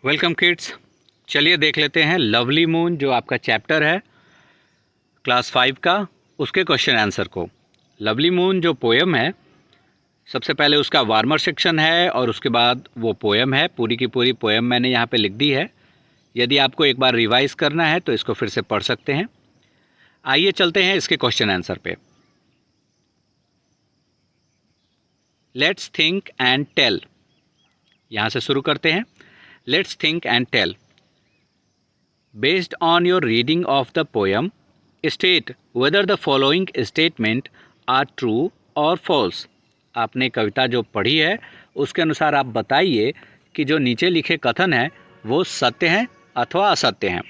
Welcome kids. चलिए देख लेते हैं लवली मून जो आपका चैप्टर है क्लास 5 का, उसके क्वेश्चन आंसर को। लवली मून जो पोएम है, सबसे पहले उसका वार्मर सेक्शन है और उसके बाद वो पोएम है। पूरी की पूरी पोएम मैंने यहाँ पे लिख दी है। यदि आपको एक बार रिवाइज करना है तो इसको फिर से पढ़ सकते हैं। आइए चलते हैं इसके क्वेश्चन आंसर पे। लेट्स थिंक एंड टेल, यहाँ से शुरू करते हैं। Let's think and tell. Based on your reading of the poem, state whether the following statement are true or false. आपने कविता जो पढ़ी है उसके अनुसार आप बताइए कि जो नीचे लिखे कथन हैं वो सत्य हैं अथवा असत्य हैं।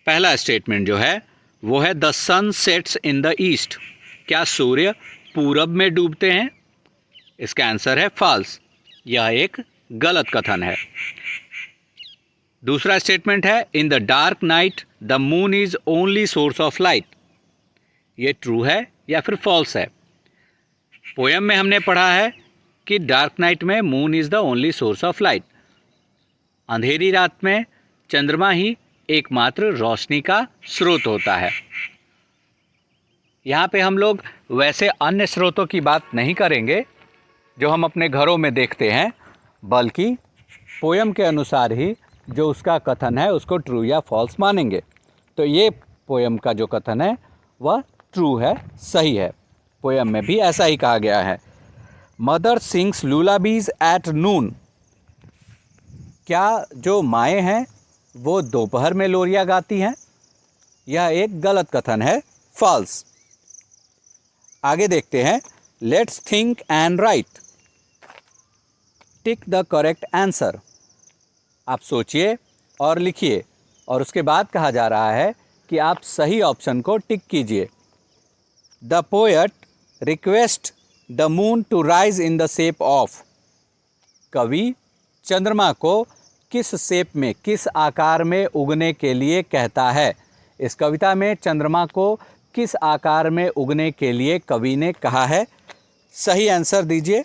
पहला स्टेटमेंट जो है वो है the sun sets in the east. क्या सूर्य पूरब में डूबते हैं? इसका आंसर है फॉल्स। यह एक गलत कथन है। दूसरा स्टेटमेंट है in the dark night the moon is only source of light. ये ट्रू है या फिर फॉल्स है? पोएम में हमने पढ़ा है कि डार्क नाइट में moon is the only source of light. अंधेरी रात में चंद्रमा ही एकमात्र रोशनी का स्रोत होता है। यहाँ पे हम लोग वैसे अन्य स्रोतों की बात नहीं करेंगे जो हम अपने घरों में देखते हैं, बल्कि पोएम के अनुसार ही जो उसका कथन है उसको ट्रू या फॉल्स मानेंगे। तो ये पोएम का जो कथन है वह ट्रू है, सही है। पोएम में भी ऐसा ही कहा गया है। Mother sings lullabies at noon. क्या जो माएँ हैं वो दोपहर में लोरियां गाती हैं? यह एक गलत कथन है, फॉल्स। आगे देखते हैं। Let's think and right. Tick the correct answer. आप सोचिए और लिखिए और उसके बाद कहा जा रहा है कि आप सही ऑप्शन को टिक कीजिए। The poet request the moon to rise in the shape of. कवि चंद्रमा को किस शेप में, किस आकार में उगने के लिए कहता है? इस कविता में चंद्रमा को किस आकार में उगने के लिए कवि ने कहा है? सही आंसर दीजिए।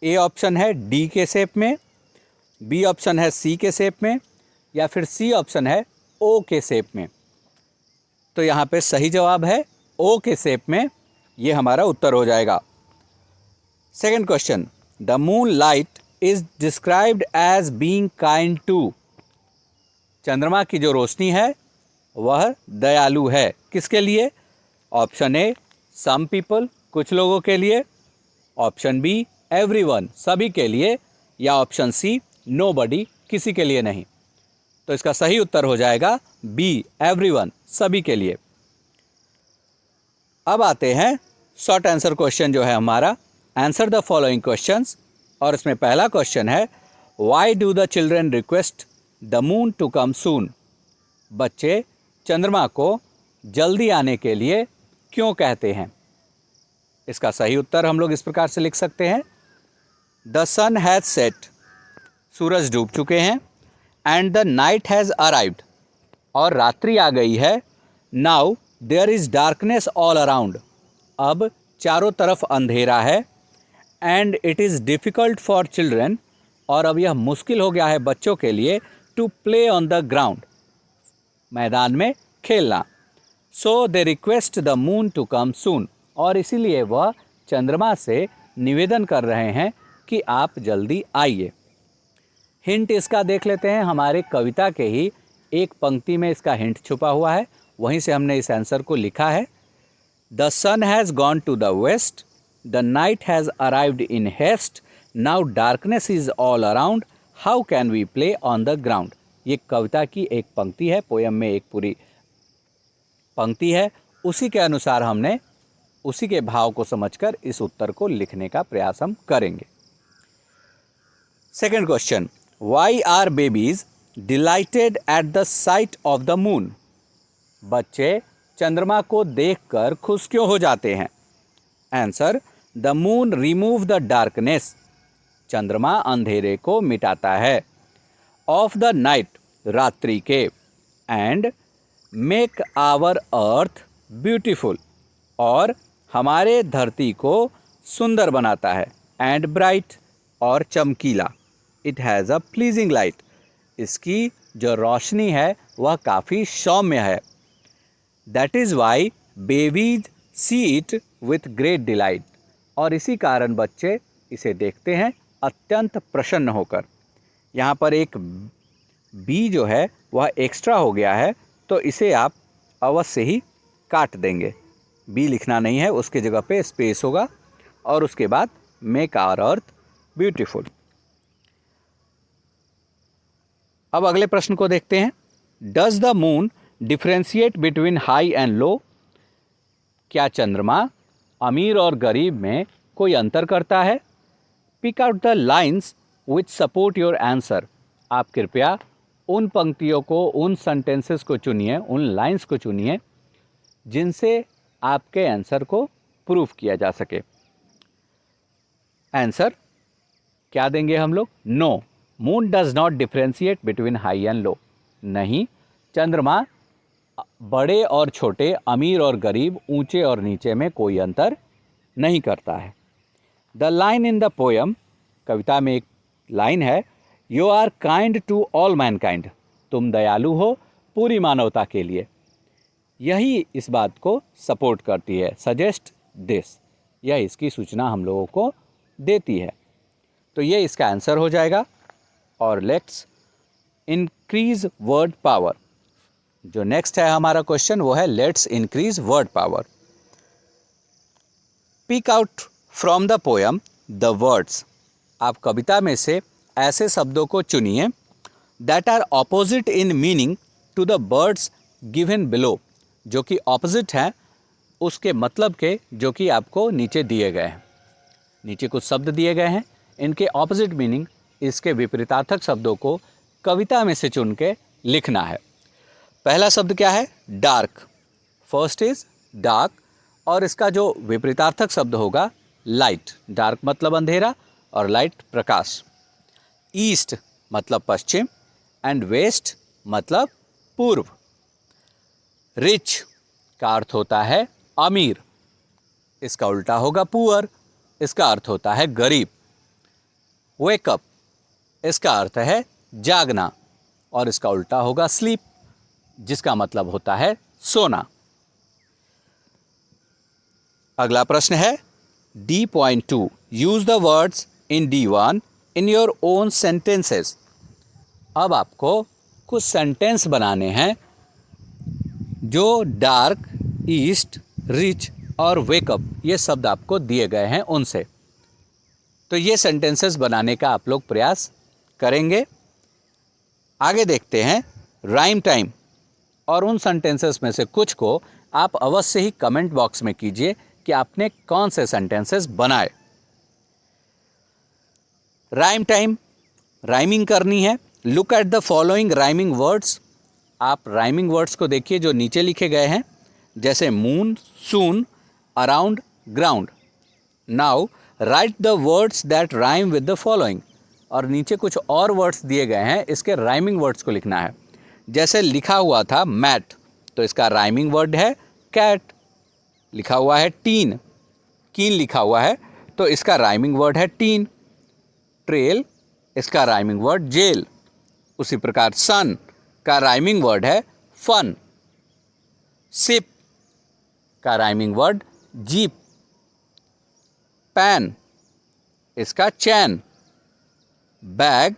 ए ऑप्शन है डी के शेप में, बी ऑप्शन है सी के शेप में, या फिर सी ऑप्शन है ओ के शेप में। तो यहाँ पे सही जवाब है ओ के शेप में। ये हमारा उत्तर हो जाएगा। Second question, the moon light is described as being kind to. चंद्रमा की जो रोशनी है वह दयालु है। किसके लिए? ऑप्शन ए सम पीपल, कुछ लोगों के लिए। ऑप्शन बी एवरीवन, सभी के लिए। या ऑप्शन सी नोबडी, किसी के लिए नहीं। तो इसका सही उत्तर हो जाएगा बी एवरीवन, सभी के लिए। अब आते हैं शॉर्ट आंसर क्वेश्चन जो है हमारा। Answer the following questions. और इसमें पहला क्वेश्चन है why do the children request the moon to come soon. बच्चे चंद्रमा को जल्दी आने के लिए क्यों कहते हैं? इसका सही उत्तर हम लोग इस प्रकार से लिख सकते हैं। द सन हैज सेट, सूरज डूब चुके हैं। And the night has arrived, और रात्रि आ गई है। Now there is darkness all around, अब चारों तरफ अंधेरा है। And it is difficult for children, और अब यह मुश्किल हो गया है बच्चों के लिए to play on the ground, मैदान में खेलना। So they request the moon to come soon, और इसीलिए वह चंद्रमा से निवेदन कर रहे हैं कि आप जल्दी आइए। हिंट इसका देख लेते हैं। हमारे कविता के ही एक पंक्ति में इसका हिंट छुपा हुआ है, वहीं से हमने इस आंसर को लिखा है। The sun has gone to the west, the night has arrived in haste, now darkness is all around, how can we play on the ground. ये कविता की एक पंक्ति है, पोएम में एक पूरी पंक्ति है। उसी के अनुसार हमने उसी के भाव को समझकर इस उत्तर को लिखने का प्रयास हम करेंगे। Second question, why are babies delighted at the sight of the moon. बच्चे चंद्रमा को देखकर खुश क्यों हो जाते हैं? Answer, the moon remove the darkness, चंद्रमा अंधेरे को मिटाता है। ऑफ द नाइट, रात्रि के। And make our earth beautiful, और हमारे धरती को सुंदर बनाता है। एंड ब्राइट, और चमकीला। It has a pleasing light, इसकी जो रोशनी है वह काफ़ी सौम्य है। That is why babies see it with great delight, और इसी कारण बच्चे इसे देखते हैं अत्यंत प्रसन्न होकर। यहाँ पर एक बी जो है वह एक्स्ट्रा हो गया है, तो इसे आप अवश्य ही काट देंगे। बी लिखना नहीं है, उसके जगह पे स्पेस होगा और उसके बाद मेक आवर अर्थ ब्यूटीफुल। अब अगले प्रश्न को देखते हैं। Does the moon differentiate between high and लो? क्या चंद्रमा अमीर और गरीब में कोई अंतर करता है? Pick out the lines which support your answer. आप कृपया उन पंक्तियों को, उन सेंटेंसेस को चुनिए, उन लाइन्स को चुनिए जिनसे आपके आंसर को प्रूफ किया जा सके। आंसर क्या देंगे हम लोग? No, moon does not differentiate between high and low. नहीं, चंद्रमा बड़े और छोटे, अमीर और गरीब, ऊंचे और नीचे में कोई अंतर नहीं करता है। The line in the poem, कविता में एक लाइन है, you are kind to all mankind, तुम दयालु हो पूरी मानवता के लिए। यही इस बात को सपोर्ट करती है, सजेस्ट दिस, यह इसकी सूचना हम लोगों को देती है। तो ये इसका आंसर हो जाएगा। और लेट्स इंक्रीज वर्ड पावर। जो नेक्स्ट है हमारा क्वेश्चन वो है let's increase word power. Pick out from the poem the words. आप कविता में से ऐसे शब्दों को चुनिए that are opposite in meaning to the words given below, जो कि ऑपोजिट हैं उसके मतलब के, जो कि आपको नीचे दिए गए हैं। नीचे कुछ शब्द दिए गए हैं, इनके ऑपोजिट मीनिंग, इसके विपरीतार्थक शब्दों को कविता में से चुन के लिखना है। पहला शब्द क्या है? डार्क। फर्स्ट इज डार्क, और इसका जो विपरीतार्थक शब्द होगा लाइट। डार्क मतलब अंधेरा और लाइट प्रकाश। ईस्ट मतलब पश्चिम एंड वेस्ट मतलब पूर्व। रिच का अर्थ होता है अमीर, इसका उल्टा होगा पुअर, इसका अर्थ होता है गरीब। वेकअप, इसका अर्थ है जागना और इसका उल्टा होगा स्लीप, जिसका मतलब होता है सोना। अगला प्रश्न है D.2, use the words in D1 in your own sentences. अब आपको कुछ सेंटेंस बनाने हैं जो डार्क, ईस्ट, रिच और वेकअप ये शब्द आपको दिए गए हैं उनसे। तो ये सेंटेंसेस बनाने का आप लोग प्रयास करेंगे। आगे देखते हैं राइम टाइम, और उन सेंटेंसेस में से कुछ को आप अवश्य ही कमेंट बॉक्स में कीजिए कि आपने कौन से सेंटेंसेस बनाए। राइम टाइम, राइमिंग करनी है। Look at the following rhyming words. आप राइमिंग वर्ड्स को देखिए जो नीचे लिखे गए हैं, जैसे moon, soon, around, ground. Now right the words that rhyme with the following. और नीचे कुछ और वर्ड्स दिए गए हैं, इसके राइमिंग वर्ड्स को लिखना है। जैसे लिखा हुआ था मैट, तो इसका राइमिंग वर्ड है कैट। लिखा हुआ है टीन, कीन लिखा हुआ है, तो इसका राइमिंग वर्ड है टीन। ट्रेल, इसका राइमिंग वर्ड जेल। उसी प्रकार सन का राइमिंग वर्ड है फन। सिप का राइमिंग वर्ड जीप। पैन, इसका चैन। बैग,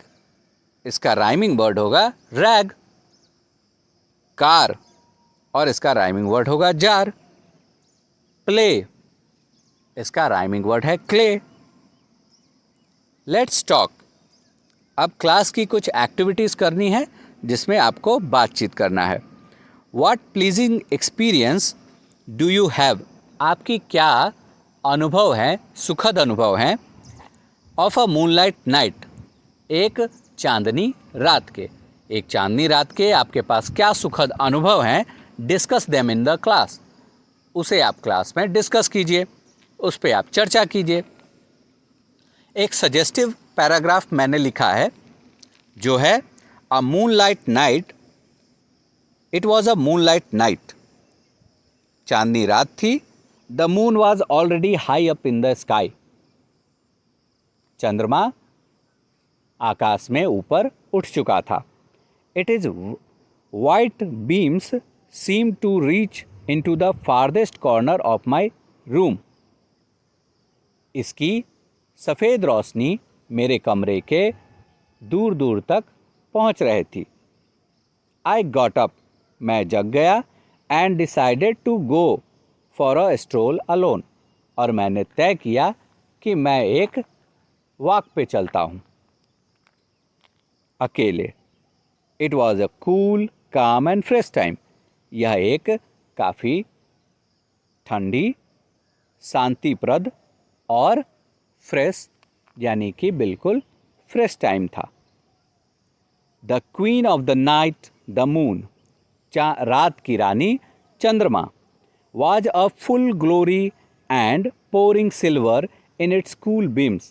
इसका राइमिंग वर्ड होगा रैग। कार, और इसका राइमिंग वर्ड होगा जार। प्ले, इसका राइमिंग वर्ड है क्ले। Let's talk. अब क्लास की कुछ एक्टिविटीज़ करनी है जिसमें आपको बातचीत करना है। What pleasing experience do you have? आपकी क्या अनुभव है, सुखद अनुभव हैं ऑफ अ मूनलाइट नाइट, एक चांदनी रात के। एक चांदनी रात के आपके पास क्या सुखद अनुभव हैं? Discuss them in the class. उसे आप क्लास में डिस्कस कीजिए, उस पर आप चर्चा कीजिए। एक सजेस्टिव पैराग्राफ मैंने लिखा है जो है a moonlight night, it was a moonlight night. चांदनी रात थी। The moon was already high up in the sky. चंद्रमा आकाश में ऊपर उठ चुका था। It is white beams seem to reach in to the farthest corner of my room. इसकी सफ़ेद रोशनी मेरे कमरे के दूर दूर तक पहुंच रही थी। आई गॉट अप, मैं जग गया, and decided to go for a stroll alone, और मैंने तय किया कि मैं एक वॉक पे चलता हूँ अकेले। इट वॉज अ कूल काम एंड फ्रेश टाइम। यह एक काफ़ी ठंडी, शांतिप्रद और फ्रेश यानी कि बिल्कुल फ्रेश टाइम था। The queen of the night the moon, रात की रानी चंद्रमा, was a full glory and pouring silver in its cool beams।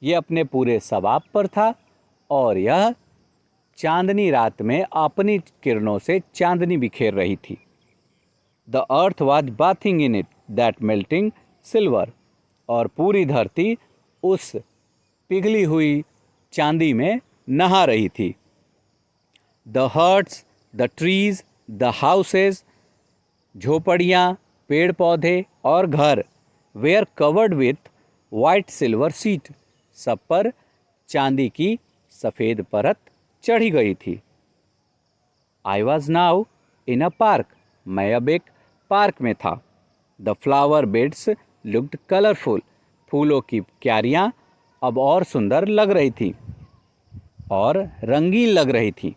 ये अपने पूरे सवाब पर था और यह चांदनी रात में अपनी किरणों से चांदनी बिखेर रही थी। The earth was bathing in it that melting silver, और पूरी धरती उस पिघली हुई चांदी में नहा रही थी। The huts, the trees, the houses, झोपड़ियाँ, पेड़ पौधे और घर, were covered with white silver sheet, सब पर चांदी की सफ़ेद परत चढ़ी गई थी। I was now in a park, मैं अब एक पार्क में था। The flower beds looked colourful, फूलों की क्यारियाँ अब और सुंदर लग रही थी और रंगीन लग रही थी।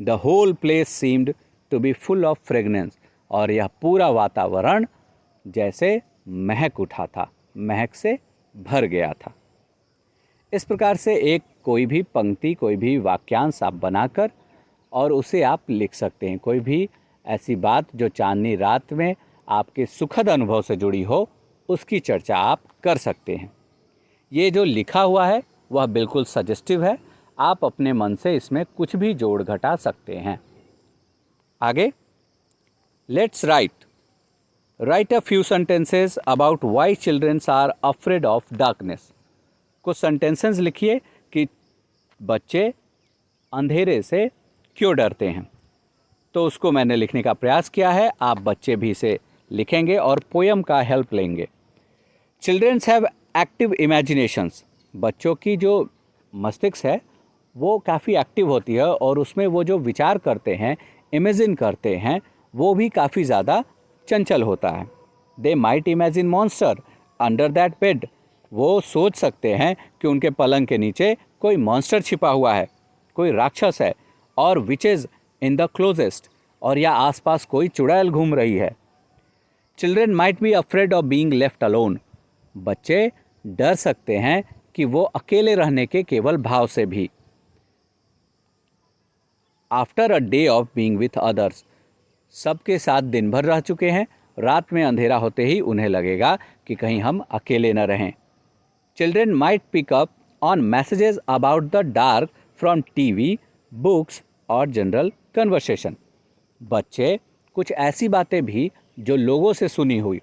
The whole place seemed to be full of fragrance, और यह पूरा वातावरण जैसे महक उठा था, महक से भर गया था। इस प्रकार से एक कोई भी पंक्ति, कोई भी वाक्यांश आप बनाकर और उसे आप लिख सकते हैं। कोई भी ऐसी बात जो चांदनी रात में आपके सुखद अनुभव से जुड़ी हो, उसकी चर्चा आप कर सकते हैं। ये जो लिखा हुआ है वह बिल्कुल सजेस्टिव है, आप अपने मन से इसमें कुछ भी जोड़ घटा सकते हैं। आगे, let's write a few sentences about why childrens are afraid of darkness. कुछ सेंटेंसेस लिखिए कि बच्चे अंधेरे से क्यों डरते हैं। तो उसको मैंने लिखने का प्रयास किया है, आप बच्चे भी इसे लिखेंगे और पोयम का हेल्प लेंगे। चिल्ड्रंस हैव एक्टिव इमेजिनेशंस, बच्चों की जो मस्तिष्क है वो काफ़ी एक्टिव होती है और उसमें वो जो विचार करते हैं, इमेजिन करते हैं, वो भी काफ़ी ज़्यादा चंचल होता है। They might imagine monster under that bed, वो सोच सकते हैं कि उनके पलंग के नीचे कोई मॉन्स्टर छिपा हुआ है, कोई राक्षस है, और विचेज इन द क्लोजेस्ट, और या आसपास कोई चुड़ैल घूम रही है। Children might be afraid of being left alone, बच्चे डर सकते हैं कि वो अकेले रहने के केवल भाव से भी। After a day of being with others, सबके साथ दिन भर रह चुके हैं, रात में अंधेरा होते ही उन्हें लगेगा कि कहीं हम अकेले न रहें। Children might pick up on messages about the dark from TV, books और जनरल कन्वर्सेशन, बच्चे कुछ ऐसी बातें भी जो लोगों से सुनी हुई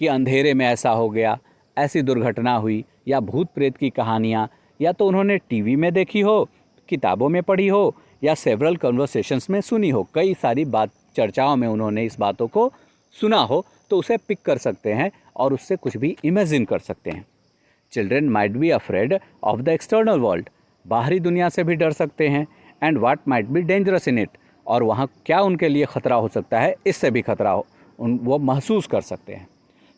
कि अंधेरे में ऐसा हो गया, ऐसी दुर्घटना हुई, या भूत प्रेत की कहानियाँ या तो उन्होंने टीवी में देखी हो, किताबों में पढ़ी हो, या सेवरल कन्वर्सेशंस में सुनी हो, कई सारी बात चर्चाओं में उन्होंने इस बातों को सुना हो, तो उसे पिक कर सकते हैं और उससे कुछ भी इमेजिन कर सकते हैं। Children might be afraid of the external world, बाहरी दुनिया से भी डर सकते हैं, and what might be dangerous in it, और वहाँ क्या उनके लिए ख़तरा हो सकता है, इससे भी खतरा हो वो महसूस कर सकते हैं।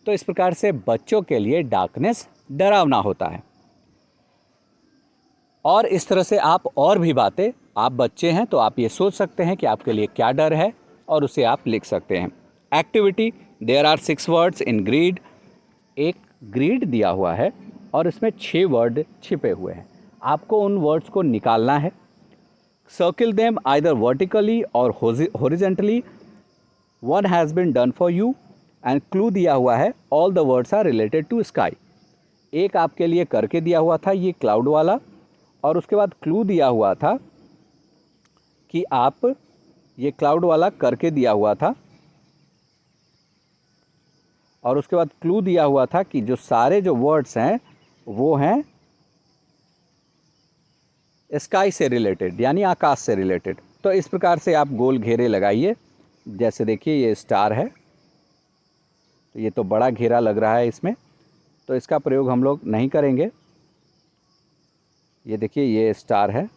तो इस प्रकार से बच्चों के लिए डार्कनेस डरावना होता है। और इस तरह से आप और भी बातें, आप बच्चे हैं तो आप ये सोच सकते हैं कि आपके लिए क्या डर है और उसे आप लिख सकते हैं। Activity, there are 6 words in grid, एक ग्रीड दिया हुआ है और इसमें 6 वर्ड छिपे हुए हैं, आपको उन वर्ड्स को निकालना है। सर्किल देम आइदर वर्टिकली और horizontally, one has been done for you, and clue दिया हुआ है all the words are related to sky, एक आपके लिए करके दिया हुआ था ये क्लाउड वाला, और उसके बाद क्लू दिया हुआ था कि आप ये क्लाउड वाला करके दिया हुआ था, और उसके बाद क्लू दिया हुआ था कि जो सारे जो वर्ड्स हैं वो हैं स्काई से रिलेटेड यानी आकाश से रिलेटेड। तो इस प्रकार से आप गोल घेरे लगाइए। जैसे देखिए ये स्टार है, तो ये तो बड़ा घेरा लग रहा है इसमें, तो इसका प्रयोग हम लोग नहीं करेंगे। ये देखिए ये स्टार है,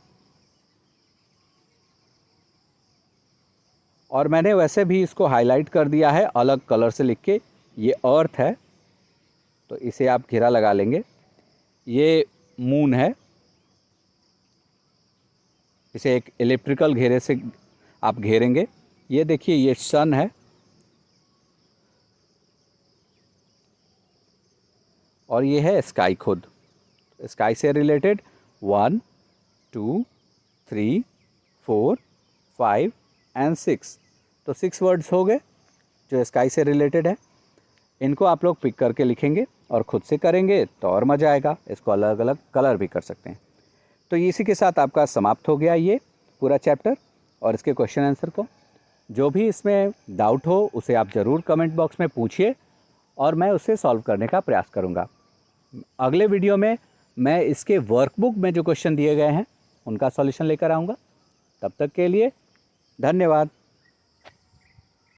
और मैंने वैसे भी इसको हाईलाइट कर दिया है अलग कलर से लिख के। ये अर्थ है, तो इसे आप घेरा लगा लेंगे। ये मून है, इसे एक इलेक्ट्रिकल घेरे से आप घेरेंगे। ये देखिए ये सन है, और ये है स्काई खुद। स्काई से रिलेटेड 1 2 3 4 5 एंड 6, तो 6 वर्ड्स हो गए जो स्काई से रिलेटेड है। इनको आप लोग पिक करके लिखेंगे और ख़ुद से करेंगे तो और मज़ा आएगा। इसको अलग अलग कलर भी कर सकते हैं। तो इसी के साथ आपका समाप्त हो गया ये पूरा चैप्टर और इसके क्वेश्चन आंसर को। जो भी इसमें डाउट हो उसे आप ज़रूर कमेंट बॉक्स में पूछिए और मैं उसे सॉल्व करने का प्रयास करूँगा। अगले वीडियो में मैं इसके वर्कबुक में जो क्वेश्चन दिए गए हैं उनका सॉल्यूशन लेकर आऊँगा। तब तक के लिए धन्यवाद।